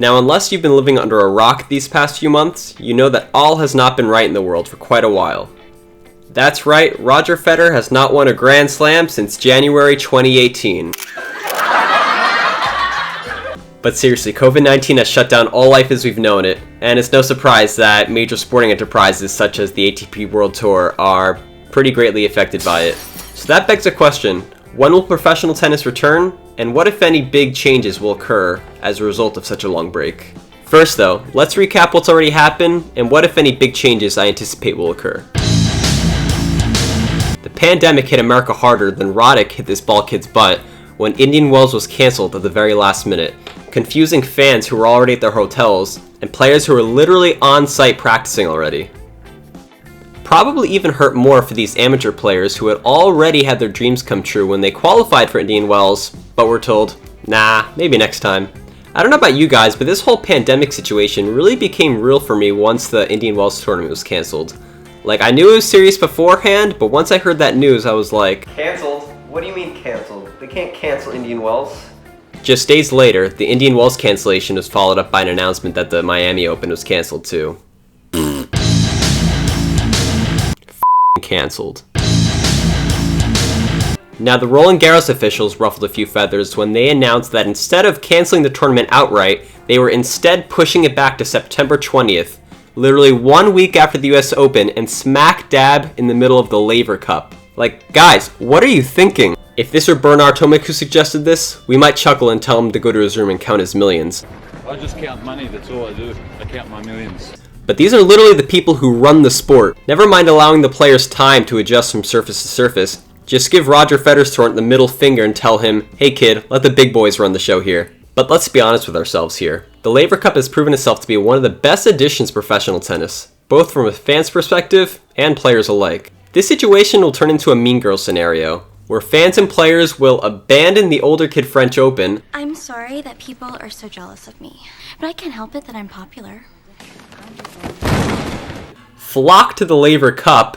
Now, unless you've been living under a rock these past few months, you know that all has not been right in the world for quite a while. That's right, Roger Federer has not won a Grand Slam since January 2018. But seriously, COVID-19 has shut down all life as we've known it, and it's no surprise that major sporting enterprises such as the ATP World Tour are pretty greatly affected by it. So that begs a question: when will professional tennis return, and what if any big changes will occur as a result of such a long break? First though, let's recap what's already happened, and what if any big changes I anticipate will occur. The pandemic hit America harder than Roddick hit this ball kid's butt when Indian Wells was cancelled at the very last minute, confusing fans who were already at their hotels and players who were literally on site practicing already. Probably even hurt more for these amateur players who had already had their dreams come true when they qualified for Indian Wells, but were told, nah, maybe next time. I don't know about you guys, but this whole pandemic situation really became real for me once the Indian Wells tournament was cancelled. Like, I knew it was serious beforehand, but once I heard that news, I was like, cancelled? What do you mean cancelled? They can't cancel Indian Wells. Just days later, the Indian Wells cancellation was followed up by an announcement that the Miami Open was cancelled too. Cancelled. Now, the Roland Garros officials ruffled a few feathers when they announced that instead of cancelling the tournament outright, they were instead pushing it back to September 20th, literally 1 week after the US Open and smack dab in the middle of the Laver Cup. Like, guys, what are you thinking? If this were Bernard Tomic who suggested this, we might chuckle and tell him to go to his room and count his millions. I just count money, that's all I do. I count my millions. But these are literally the people who run the sport. Never mind allowing the players time to adjust from surface to surface. Just give Roger Federer's tournament the middle finger and tell him, hey kid, let the big boys run the show here. But let's be honest with ourselves here. The Laver Cup has proven itself to be one of the best additions to professional tennis, both from a fan's perspective and players alike. This situation will turn into a Mean Girls scenario, where fans and players will abandon the older kid French Open. I'm sorry that people are so jealous of me, but I can't help it that I'm popular. Flock to the Laver Cup.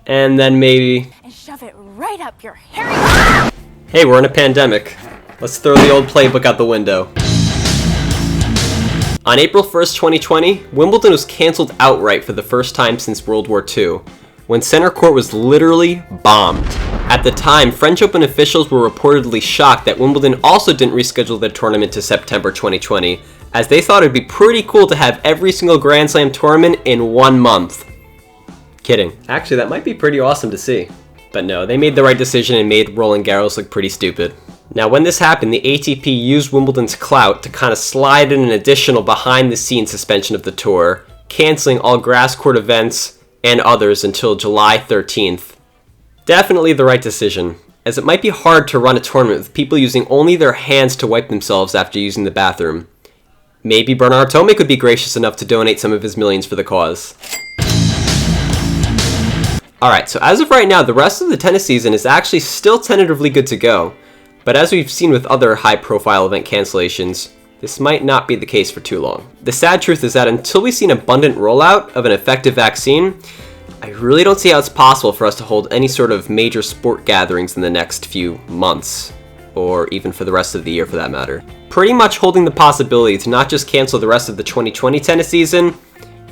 And then maybe... and shove it right up your hairy... Hey, we're in a pandemic. Let's throw the old playbook out the window. On April 1st, 2020, Wimbledon was cancelled outright for the first time since World War II, when center court was literally bombed. At the time, French Open officials were reportedly shocked that Wimbledon also didn't reschedule their tournament to September 2020, as they thought it'd be pretty cool to have every single Grand Slam tournament in 1 month. Kidding. Actually, that might be pretty awesome to see. But no, they made the right decision and made Roland Garros look pretty stupid. Now, when this happened, the ATP used Wimbledon's clout to kind of slide in an additional behind-the-scenes suspension of the tour, canceling all grass court events and others until July 13th. Definitely the right decision, as it might be hard to run a tournament with people using only their hands to wipe themselves after using the bathroom. Maybe Bernard Tomic would be gracious enough to donate some of his millions for the cause. Alright, so as of right now, the rest of the tennis season is actually still tentatively good to go. But as we've seen with other high-profile event cancellations, this might not be the case for too long. The sad truth is that until we see an abundant rollout of an effective vaccine, I really don't see how it's possible for us to hold any sort of major sport gatherings in the next few months, or even for the rest of the year for that matter. Pretty much holding the possibility to not just cancel the rest of the 2020 tennis season,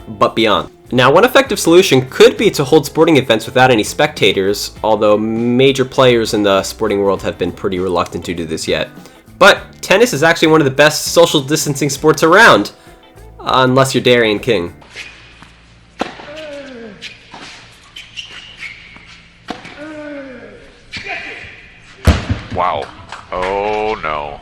but beyond. Now, one effective solution could be to hold sporting events without any spectators, although major players in the sporting world have been pretty reluctant to do this yet. But tennis is actually one of the best social distancing sports around, unless you're Darian King. Wow. Oh no.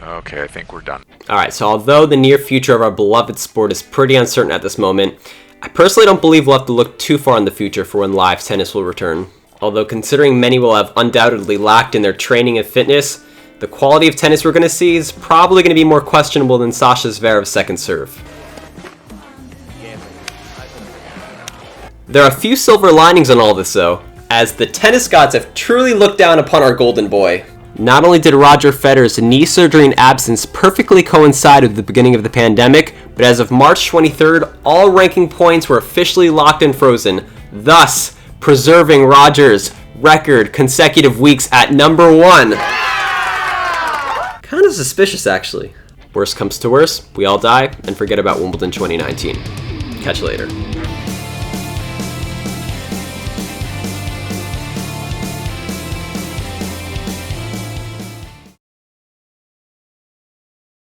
Okay, I think we're done. Alright, so although the near future of our beloved sport is pretty uncertain at this moment, I personally don't believe we'll have to look too far in the future for when live tennis will return. Although considering many will have undoubtedly lacked in their training and fitness, the quality of tennis we're going to see is probably going to be more questionable than Sasha Zverev's second serve. There are a few silver linings on all this though, as the tennis gods have truly looked down upon our golden boy. Not only did Roger Federer's knee surgery and absence perfectly coincide with the beginning of the pandemic, but as of March 23rd, all ranking points were officially locked and frozen, thus preserving Roger's record consecutive weeks at number 1. of suspicious, actually. Worst comes to worst, we all die and forget about Wimbledon 2019. Catch you later.